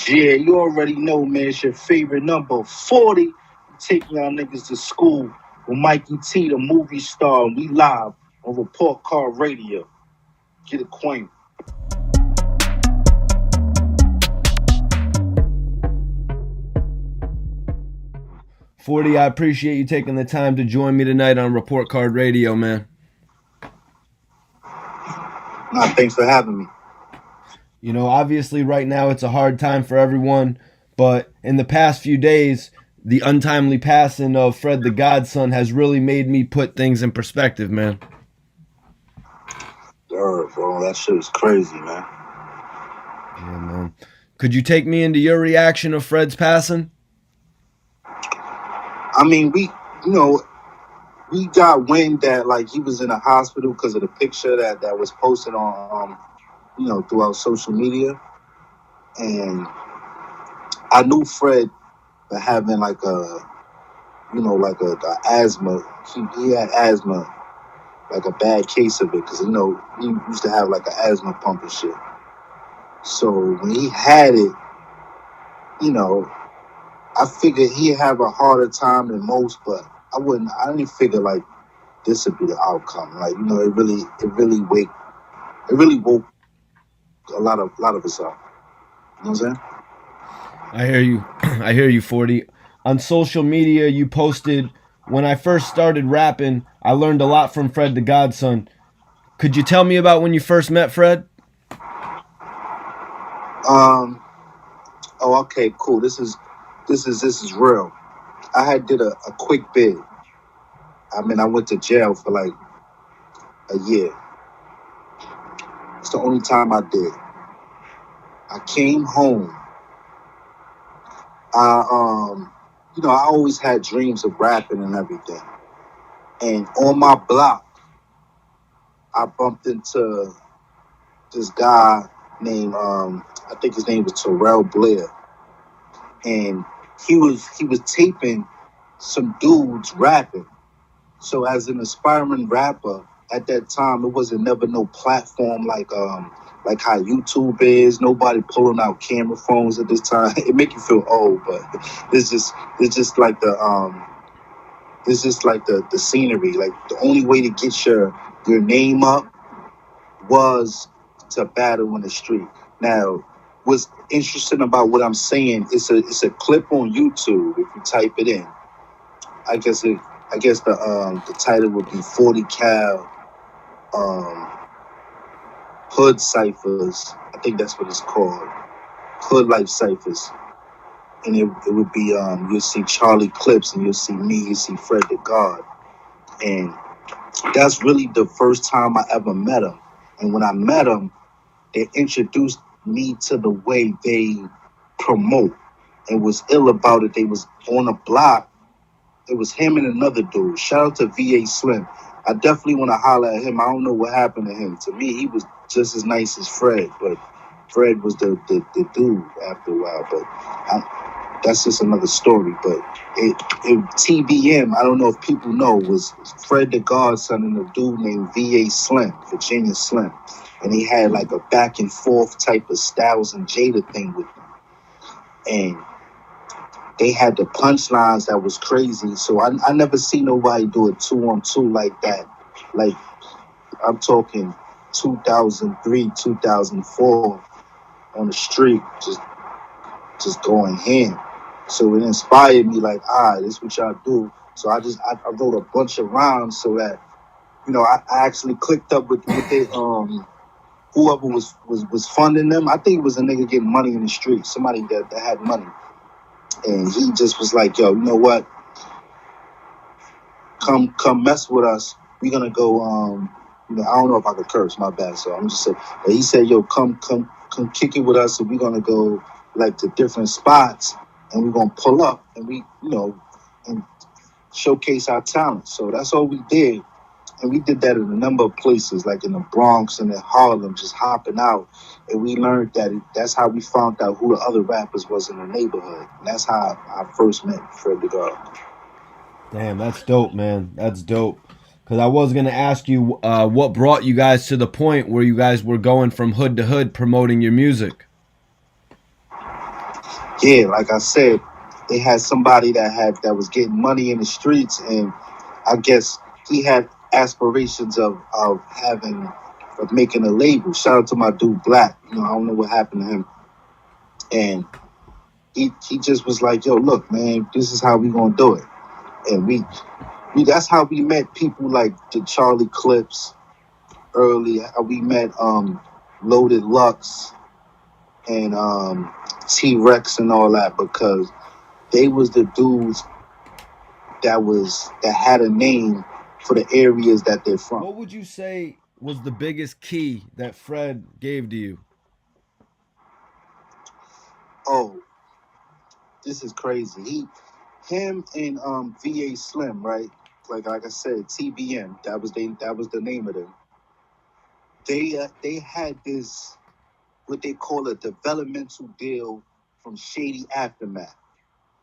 Yeah, you already know, man. It's your favorite number 40. Taking y'all niggas to school with Mikey T, the movie star, and we live on Report Card Radio. Get acquainted. 40, I appreciate you taking the time to join me tonight on Report Card Radio, man. Nah, thanks for having me. You know, obviously right now it's a hard time for everyone, but in the past few days, the untimely passing of Fred the Godson has really made me put things in perspective, man. Bro, that shit was crazy, man. Yeah, man. Could you take me into your reaction of Fred's passing? I mean, we got wind that like he was in a hospital because of the picture that was posted on throughout social media, and I knew Fred for having like a asthma. He had asthma, like a bad case of it, because he used to have like an asthma pump and shit. So when he had it, I figured he'd have a harder time than most, but I didn't figure like this would be the outcome. Like, it really woke a lot of us up. You know what I'm saying? I hear you. I hear you, 40. On social media, you posted, when I first started rapping, I learned a lot from Fred the Godson. Could you tell me about when you first met Fred? Oh, okay, cool. This is real. I had did a quick bid. I mean, I went to jail for like a year. It's the only time I did. I came home. I always had dreams of rapping and everything. And on my block, I bumped into this guy named I think his name was Terrell Blair, and he was taping some dudes rapping. So as an aspiring rapper at that time, it wasn't never no platform like how YouTube is. Nobody pulling out camera phones at this time. It make you feel old, but it's just like the scenery. Like the only way to get your name up was to battle in the street. Now, what's interesting about what I'm saying, it's a clip on YouTube. If you type it in, I guess the title would be 40 cal hood ciphers. I think that's what it's called, hood life ciphers. And it would be you'll see Charlie Clips, and you'll see me, you see Fred the God, and that's really the first time I ever met him. And when I met him, they introduced me to the way they promote. And what's ill about it, they was on a block. It was him and another dude. Shout out to VA Slim. I definitely want to holler at him. I don't know what happened to him. To me, he was just as nice as Fred, but Fred was the dude after a while. But that's just another story. But it TBM, I don't know if people know, was Fred the Godson and a dude named VA Slim, Virginia Slim. And he had like a back and forth type of Styles and Jada thing with him. And they had the punchlines that was crazy. So I never see nobody do it 2-on-2 like that. Like, I'm talking 2003, 2004 on the street, just going in. So it inspired me like, this is what y'all do. So I wrote a bunch of rhymes so that, I actually clicked up with they whoever was funding them. I think it was a nigga getting money in the street, somebody that had money. And he just was like, yo, you know what? Come mess with us. We're gonna go, I don't know if I could curse, my bad. So I'm just saying, but he said, yo, come kick it with us, and we're gonna go like to different spots, and we're gonna pull up, and we, and showcase our talent. So that's all we did. And we did that in a number of places, like in the Bronx and in Harlem, just hopping out. And we learned that's how we found out who the other rappers was in the neighborhood. And that's how I first met Fred the God. Damn, that's dope, man. That's dope. Because I was going to ask you what brought you guys to the point where you guys were going from hood to hood promoting your music. yeah, like I said, they had somebody that was getting money in the streets, and I guess he had aspirations of having of making a label. Shout out to my dude Black. You know, I don't know what happened to him, and he just was like, "Yo, look, man, this is how we gonna do it." And we that's how we met people like the Charlie Clips early. How we met Loaded Lux and T Rex and all that, because they was the dudes that had a name for the areas that they're from. What would you say was the biggest key that Fred gave to you? Oh, this is crazy. Him and VA Slim, right? Like I said, TBM. That was the name of them. They had this what they call a developmental deal from Shady Aftermath.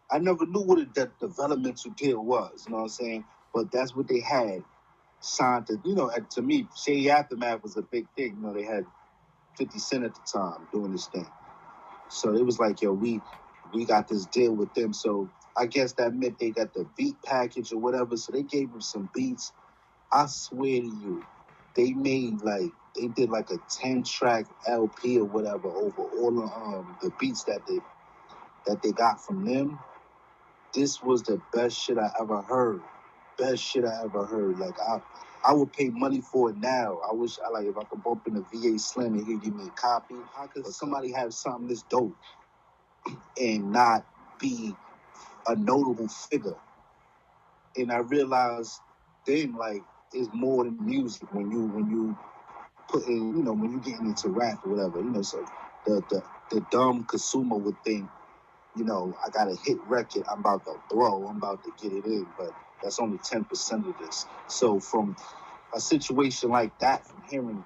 I never knew what a developmental deal was. You know what I'm saying? But that's what they had signed to. You know, to me, Shady Aftermath was a big thing. You know, they had 50 Cent at the time doing this thing. So it was like, yo, we got this deal with them. So I guess that meant they got the beat package or whatever. So they gave him some beats. I swear to you, they did like a 10-track LP or whatever over all the beats that they got from them. This was the best shit I ever heard. Best shit I ever heard. Like I would pay money for it now. I wish I like if I could bump in the VA Slim and he'd give me a copy. How could somebody have something this dope and not be a notable figure? And I realized then like it's more than music when you put in, you know, when you getting into rap or whatever, you know, so the dumb consumer would think, you know, I got a hit record, I'm about to blow, I'm about to get it in, but that's only 10% of this. So from a situation like that, from hearing,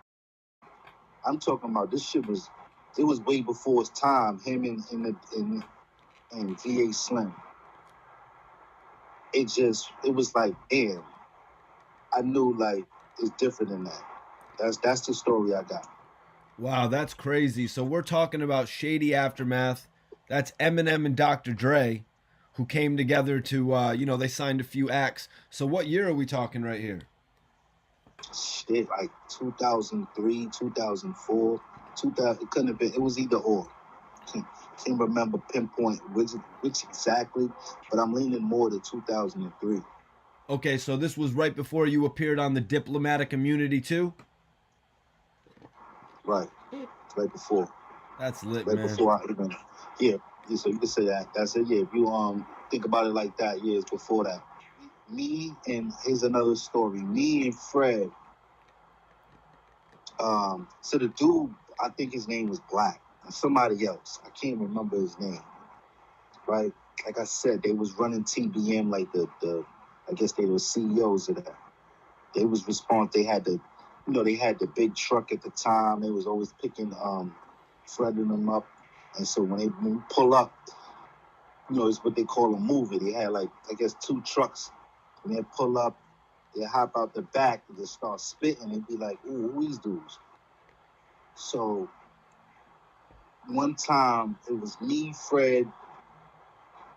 I'm talking about this shit was, it was way before its time. Him and VA Slim. It was like, damn, I knew like it's different than that. That's the story I got. Wow, that's crazy. So we're talking about Shady Aftermath. That's Eminem and Dr. Dre, who came together to, they signed a few acts. So what year are we talking right here? Shit, like 2003, 2004, 2000. It couldn't have been. It was either or. Can't remember pinpoint which exactly, but I'm leaning more to 2003. Okay, so this was right before you appeared on the Diplomatic Immunity too? Right, right before, That's lit, right man. before I even. Yeah, yeah. So you can say that. That's it. Yeah, if you think about it like that, yeah, it's before that. Me and here's another story. Me and Fred. So the dude, I think his name was Black. And somebody else, I can't remember his name. Right, like I said, they was running TBM like the I guess they were CEOs of that. They was responsible. They had the, you know, they had the big truck at the time. They was always picking, flooding them up. And so when we pull up, you know, it's what they call a movie. They had like, I guess, two trucks. When they pull up, they hop out the back and just start spitting and be like, ooh, who these dudes? So one time it was me, Fred,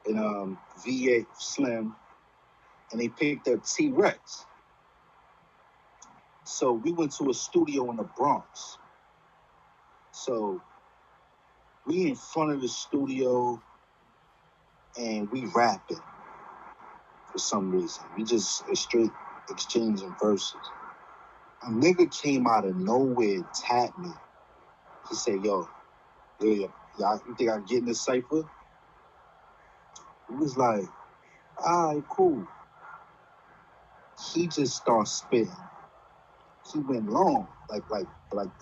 and VA Slim, and they picked up T Rex. So we went to a studio in the Bronx. So we in front of the studio and we rapping for some reason. We just straight exchanging verses. A nigga came out of nowhere and tapped me. He said, y'all, you think I can get in this cipher? He was like, all right, cool. He just started spitting. He went long, like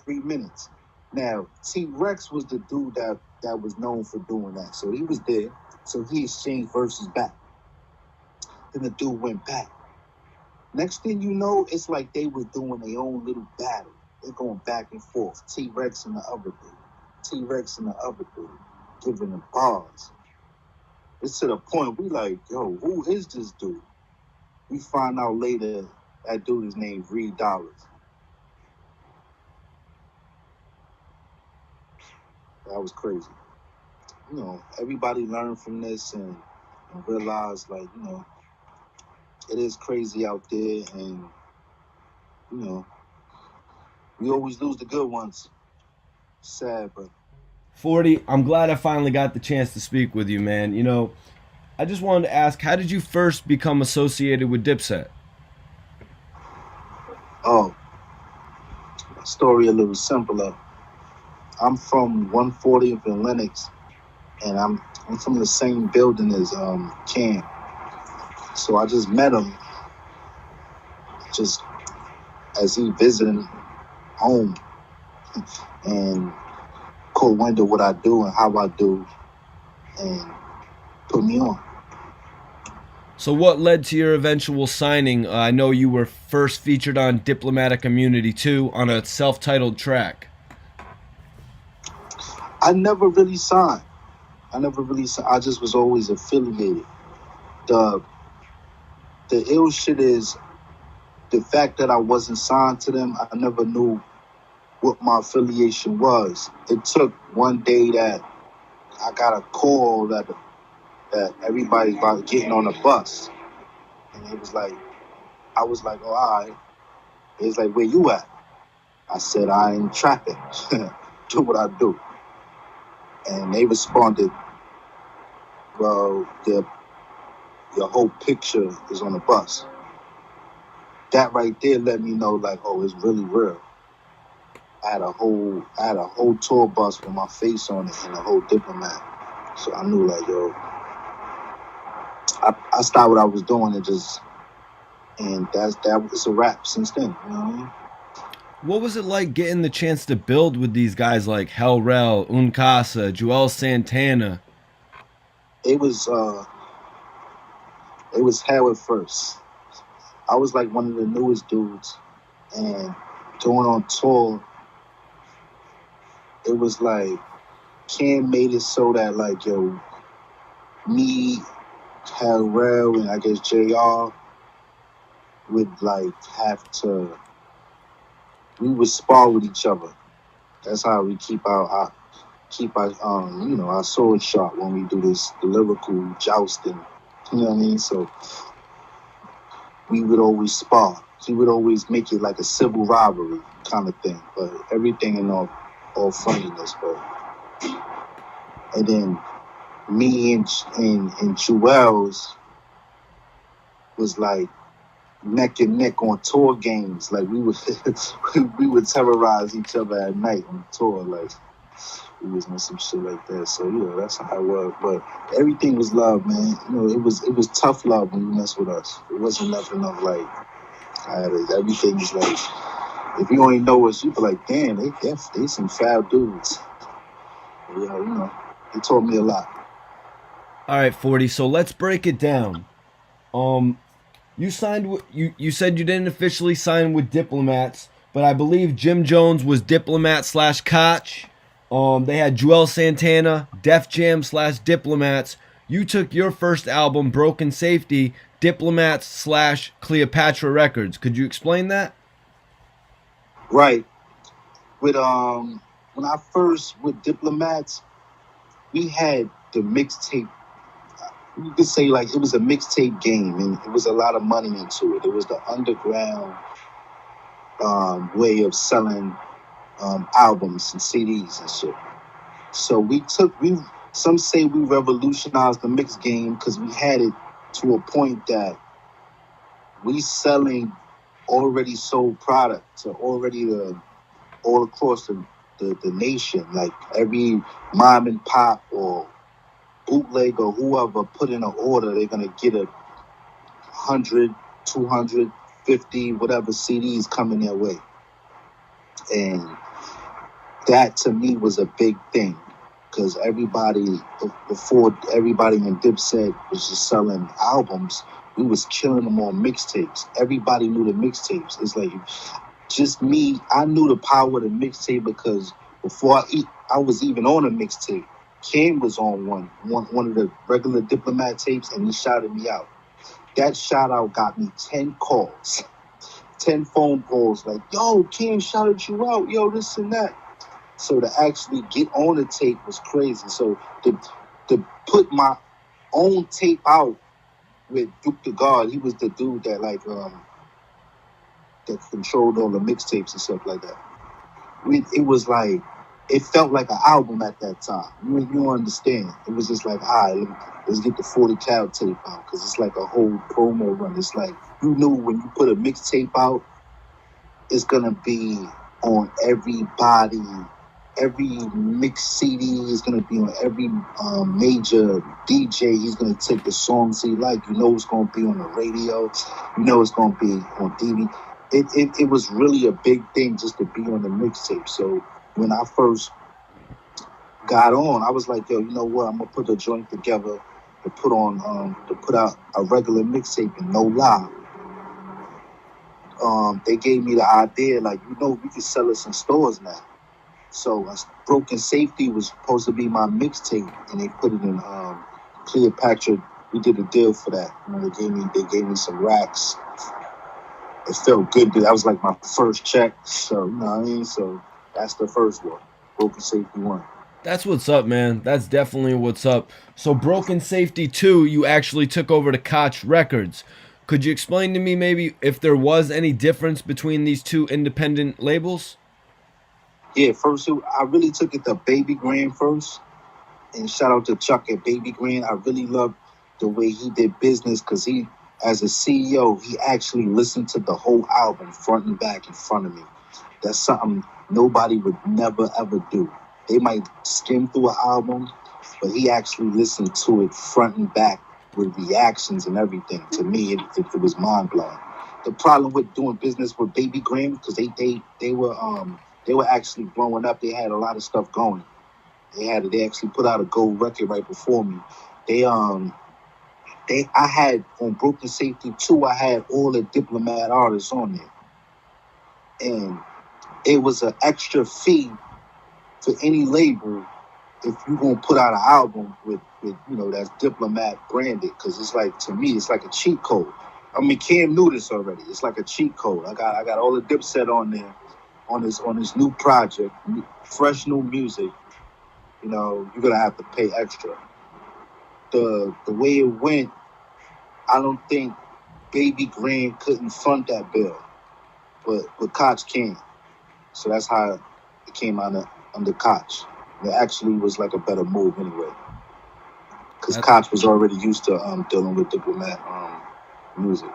3 minutes. Now, T Rex was the dude that was known for doing that. So he was there. So he exchanged verses back. Then the dude went back. Next thing you know, it's like they was doing their own little battle. They're going back and forth. T Rex and the other dude. T Rex and the other dude. Giving them bars. It's to the point we like, yo, who is this dude? We find out later that dude is named Reed Dollars. That was crazy. everybody learn from this and realize, like, it is crazy out there, and we always lose the good ones. Sad, but 40, I'm glad I finally got the chance to speak with you, man. I just wanted to ask, how did you first become associated with Dipset? oh, story a little simpler. I'm from 140th and Lenox, and I'm from the same building as Cam. So I just met him just as he visiting home, and caught wind of what I do and how I do, and put me on. So, what led to your eventual signing? I know you were first featured on Diplomatic Immunity 2 on a self-titled track. I never really signed. I just was always affiliated. The ill shit is the fact that I wasn't signed to them. I never knew what my affiliation was. It took one day that I got a call that everybody's about getting on a bus, and it was like, I was like, oh, all right. It was like, where you at? I said, I ain't trapping. Do what I do. And they responded, well, your whole picture is on the bus. That right there let me know, like, oh, it's really real. I had a whole tour bus with my face on it and a whole diplomat. So I knew, like, yo, I stopped what I was doing and that was a wrap since then. You know what I mean? What was it like getting the chance to build with these guys like Hell Rel, Uncasa, Joel Santana? It was hell at first. I was like one of the newest dudes, and going on tour, it was like Cam made it so that, like, yo, me, Hell Rel, and I guess JR would like we would spar with each other. That's how we keep our our sword sharp when we do this lyrical jousting. You know what I mean? So we would always spar. He would always make it like a civil rivalry kind of thing, but everything in all friendliness. And then me and Jewels was like neck and neck on tour games. Like we would we would terrorize each other at night on tour. Like we was on some shit like that. So that's how it was. But everything was love, man. It was tough love when you mess with us. It wasn't nothing of like everything was like, if you only know us, you be like, damn, they some foul dudes. They taught me a lot. All right, 40. So let's break it down. You signed with you said you didn't officially sign with Diplomats, but I believe Jim Jones was Diplomat / Koch. They had Joel Santana, Def Jam / Diplomats. You took your first album, Broken Safety, Diplomats / Cleopatra Records. Could you explain that? Right. With when I first with Diplomats, we had the mixtape. You could say like it was a mixtape game, and it was a lot of money into it. It was the underground way of selling albums and CDs and shit. So some say we revolutionized the mix game because we had it to a point that we selling already sold product to already all across the nation. Like every mom and pop or bootleg or whoever put in an order, they're gonna get 100, 250, whatever CDs coming their way. And that to me was a big thing, because before everybody in Dipset was just selling albums, we was killing them on mixtapes. Everybody knew the mixtapes. It's like just me. I knew the power of the mixtape because before I was even on a mixtape, Cam was on one of the regular Diplomat tapes, and he shouted me out. That shout out got me 10 calls, 10 phone calls, like, yo, Cam shouted you out, yo, this and that. So to actually get on the tape was crazy. So to put my own tape out with Duke the God, he was the dude that that controlled all the mixtapes and stuff like that. It was like, it felt like an album at that time. You don't understand. It was just like, all right, let's get the 40 cal tape out, because it's like a whole promo run. It's like, you knew when you put a mixtape out, it's gonna be on everybody. Every mix CD is gonna be on every major DJ. He's gonna take the songs he like. You know it's gonna be on the radio. You know it's gonna be on TV. It was really a big thing just to be on the mixtape. So when I first got on, I was like, yo, you know what? I'm gonna put a joint together to put out a regular mixtape, and no lie. They gave me the idea, like, you know, we can sell us in stores now. So Broken Safety was supposed to be my mixtape, and they put it in Cleopatra. We did a deal for that. You know, they gave me some racks. It felt good. That was like my first check. So, you know what I mean? So that's the first one. Broken Safety 1. That's what's up, man. That's definitely what's up. So Broken Safety 2, you actually took over to Koch Records. Could you explain to me maybe if there was any difference between these two independent labels? Yeah, first I really took it to Baby Grand first. And shout out to Chuck at Baby Grand. I really loved the way he did business, because he, as a CEO, he actually listened to the whole album front and back in front of me. That's something nobody would never ever do. They might skim through an album, but he actually listened to it front and back with reactions and everything. To me, it was mind blowing. The problem with doing business with Baby Grand, because they were actually blowing up. They had a lot of stuff going. They actually put out a gold record right before me. I had on Broken Safety 2, I had all the Diplomat artists on there. And it was an extra fee for any label if you're gonna put out an album with you know, that's Diplomat branded, because it's like, to me, it's like a cheat code. I mean, Cam knew this already. It's like a cheat code. I got all the Dipset on there on this new project, fresh new music. You know, you're gonna have to pay extra. The way it went, I don't think Baby Grand couldn't fund that bill, but Koch can. So that's how it came under Koch. It actually was like a better move anyway, because Koch was already used to dealing with Diplomat music.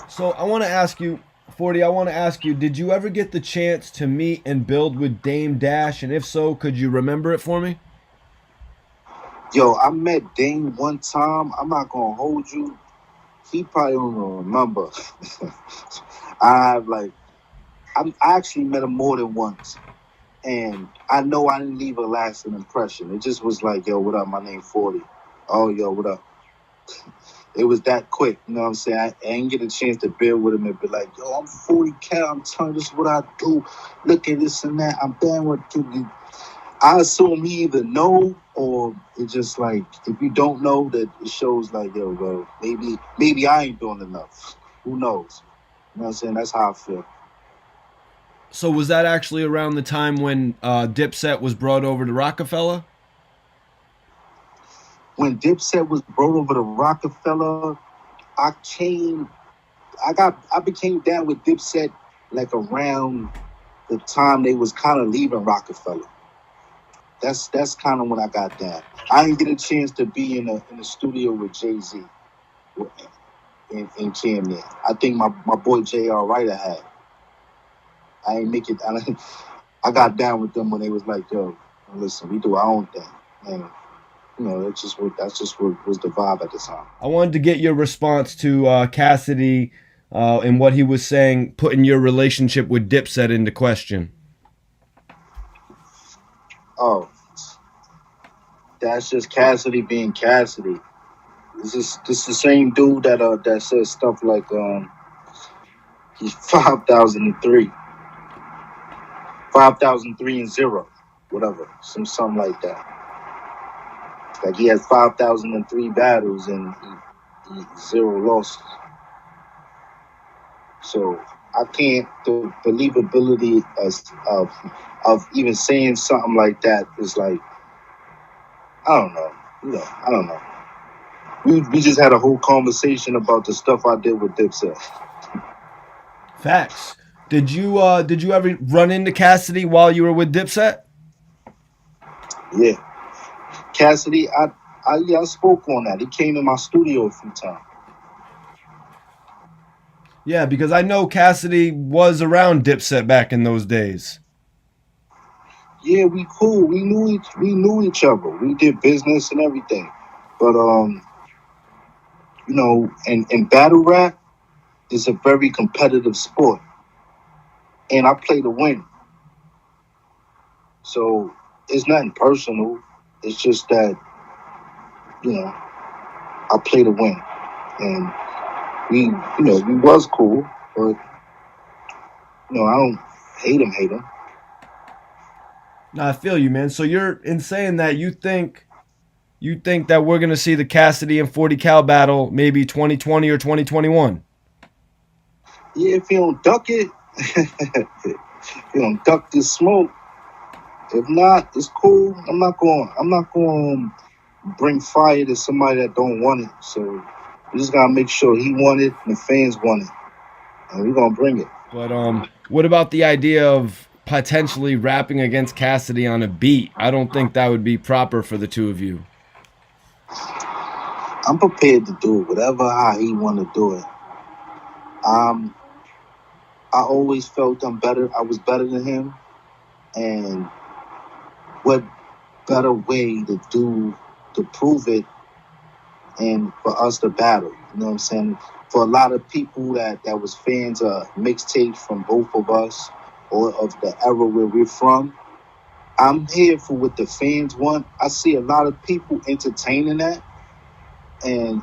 So I want to ask you, 40, I want to ask you, did you ever get the chance to meet and build with Dame Dash? And if so, could you remember it for me? Yo, I met Dame one time. I'm not going to hold you. He probably don't remember. I actually met him more than once. And I know I didn't leave a lasting impression. It just was like, yo, what up? My name 40. Oh, yo, what up? It was that quick, you know what I'm saying? I ain't get a chance to build with him and be like, yo, I'm 40 cal, I'm telling you this is what I do. Look at this and that. I'm down with you. I assume he either know, or it's just like, if you don't know, that it shows like, yo, bro, maybe I ain't doing enough. Who knows? You know what I'm saying? That's how I feel. So was that actually around the time when Dipset was brought over to Rockefeller? When Dipset was brought over to Rockefeller, I became down with Dipset like around the time they was kind of leaving Rockefeller. That's kind of when I got down. I didn't get a chance to be in the studio with Jay-Z in Cam there. I think my boy J.R. Ryder had. I ain't make it. I got down with them when they was like, yo, listen, we do our own thing. And, you know, that's just what was the vibe at the time. I wanted to get your response to Cassidy and what he was saying, putting your relationship with Dipset into question. Oh, that's just Cassidy being Cassidy. This is the same dude that says stuff like he's 5,003, 5,003 and 0, whatever, something like that. Like he has 5,003 battles and he 0 losses. So I can't. The believability of even saying something like that is like, I don't know. I don't know. We just had a whole conversation about the stuff I did with Dipset. Facts. Did you ever run into Cassidy while you were with Dipset? Yeah, Cassidy. I spoke on that. He came in my studio a few times. Yeah, because I know Cassidy was around Dipset back in those days. Yeah, we cool. We knew each other. We did business and everything. But in battle rap is a very competitive sport, and I play to win. So it's nothing personal. It's just that I play to win, and we was cool, but I don't hate him. Nah, I feel you, man. So you're in saying that you think that we're gonna see the Cassidy and 40 Cal battle maybe 2020 or 2021. Yeah, if you don't duck it, if you don't duck this smoke. If not, it's cool. I'm not going to bring fire to somebody that don't want it. So we just gotta make sure he want it and the fans want it, and we're gonna bring it. But what about the idea of potentially rapping against Cassidy on a beat? I don't think that would be proper for the two of you. I'm prepared to do whatever how he want to do it. Um, I always felt I'm better. I was better than him, and what better way to prove it and for us to battle? You know what I'm saying? For a lot of people that was fans of mixtapes from both of us or of the era where we're from, I'm here for what the fans want. I see a lot of people entertaining that, and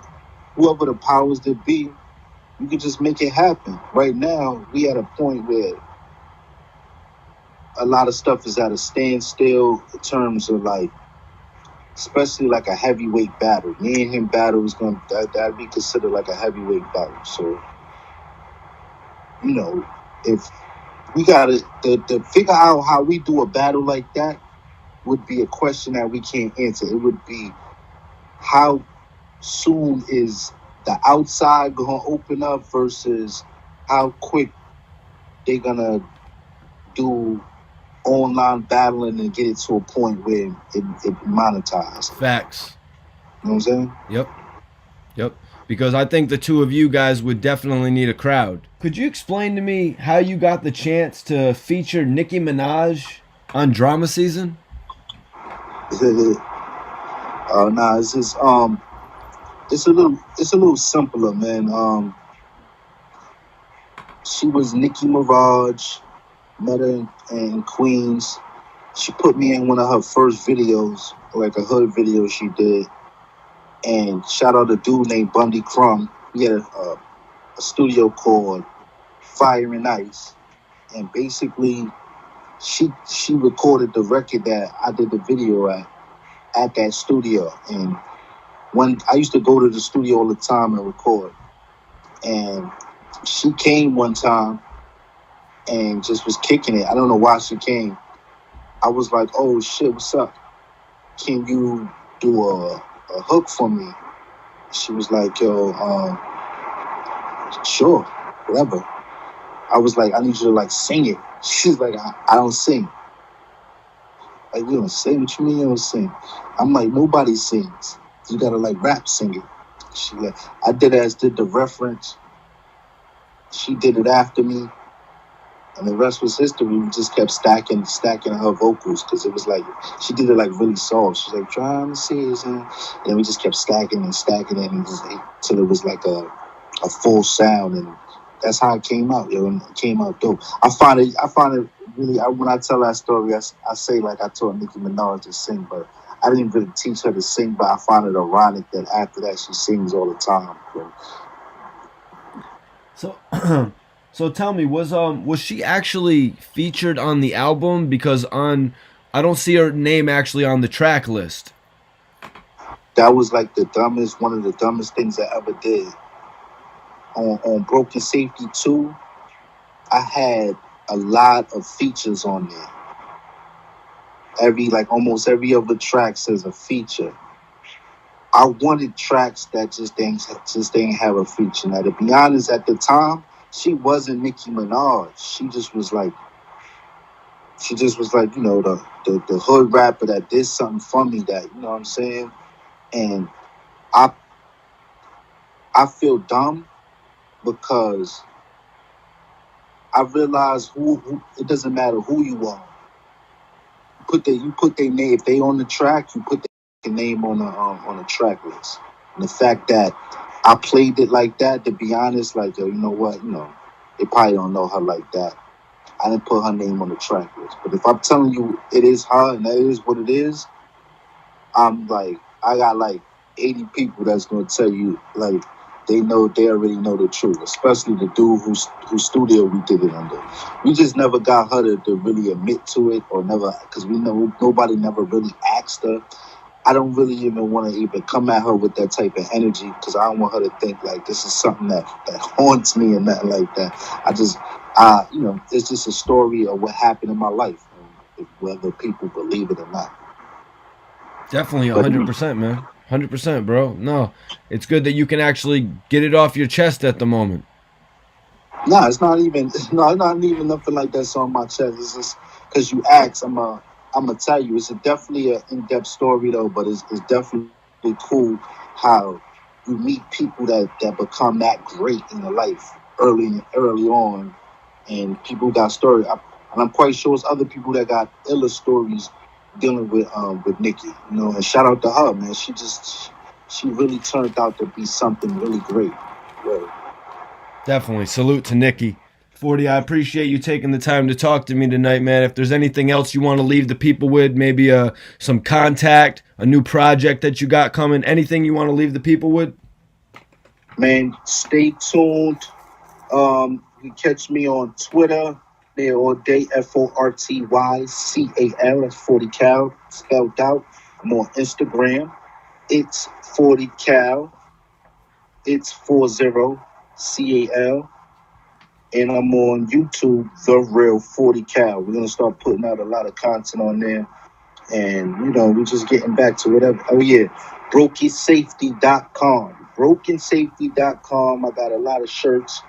whoever the powers that be, you can just make it happen. Right now, we at a point where a lot of stuff is at a standstill in terms of like, especially like a heavyweight battle. Me and him battle is gonna that'd be considered like a heavyweight battle. So, if we gotta to figure out how we do a battle like that would be a question that we can't answer. It would be how soon is the outside gonna open up versus how quick they gonna do online battling and get it to a point where it monetized. Facts. You know what I'm saying? Yep. Because I think the two of you guys would definitely need a crowd. Could you explain to me how you got the chance to feature Nicki Minaj on Drama Season? Nah, it's just it's a little simpler, man. She was Nicki Minaj, met her in Queens. She put me in one of her first videos, like a hood video she did. And shout out a dude named Bundy Crumb. He had a studio called Fire and Ice, and basically she recorded the record that I did the video at that studio. And when I used to go to the studio all the time and record, and she came one time and just was kicking it. I don't know why she came. I was like, "Oh shit, what's up? Can you do a hook for me?" She was like, "Yo, sure, whatever." I was like, "I need you to like sing it." She's like, I don't sing." Like, "You don't sing? What you mean you don't sing?" I'm like, "Nobody sings. You gotta like rap sing it." She like, I did the reference. She did it after me, and the rest was history. We just kept stacking her vocals because it was like she did it like really soft. She's like trying to see it, and then we just kept stacking it, and till it was like a full sound, and that's how it came out, yo. And it came out dope. I find it really. When I tell that story, I say like I taught Nicki Minaj to sing, but I didn't really teach her to sing. But I find it ironic that after that she sings all the time. Bro. So so tell me, was she actually featured on the album? Because I don't see her name actually on the track list. That was like one of the dumbest things I ever did. On Broken Safety 2, I had a lot of features on there. Almost every other track says a feature. I wanted tracks that just didn't have a feature. Now, to be honest, at the time, she wasn't Nicki Minaj. She just was like, the hood rapper that did something for me that, you know what I'm saying? And I I feel dumb because I realize who it doesn't matter who you are. You put their name, if they on the track, you put their name on the track list. And the fact that I played it like that, to be honest, like, yo, you know what, they probably don't know her like that. I didn't put her name on the track list. But if I'm telling you it is her and that is what it is, I'm like, I got like 80 people that's gonna tell you, like, they already know the truth, especially the dude whose studio we did it under. We just never got her to really admit to it, or never, because we know nobody never really asked her. I don't really even want to even come at her with that type of energy, because I don't want her to think like this is something that haunts me and nothing like that. It's just a story of what happened in my life, whether people believe it or not. Definitely 100%, man. 100%, bro. No, it's good that you can actually get it off your chest at the moment. No, it's not even nothing like that's on my chest. It's just because you asked, I'm gonna tell you. It's definitely an in-depth story though, but it's definitely cool how you meet people that become that great in your life early on, and people got stories. And I'm quite sure it's other people that got iller stories dealing with Nicki, and shout out to her, man. She really turned out to be something really great. Right. Definitely. Salute to Nicki. 40, I appreciate you taking the time to talk to me tonight, man. If there's anything else you want to leave the people with, maybe some contact, a new project that you got coming, anything you want to leave the people with? Man, stay tuned. You catch me on Twitter there all day, FORTYCAL. That's 40 Cal spelled out. I'm on Instagram. It's 40 Cal. It's 40 CAL. And I'm on YouTube, The Real 40 Cal. We're gonna start putting out a lot of content on there. And we're just getting back to whatever. Oh yeah, brokensafety.com. Brokensafety.com. I got a lot of shirts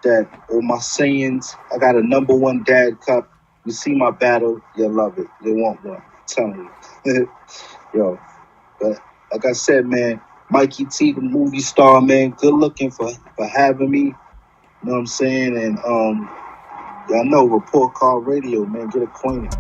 that are my sayings. I got a #1 dad cup. You see my battle, you'll love it. You want one. I'm telling you. Yo. But like I said, man, Mikey T, the movie star, man, good looking for having me. You know what I'm saying? And y'all know Report Card Radio, man, get acquainted.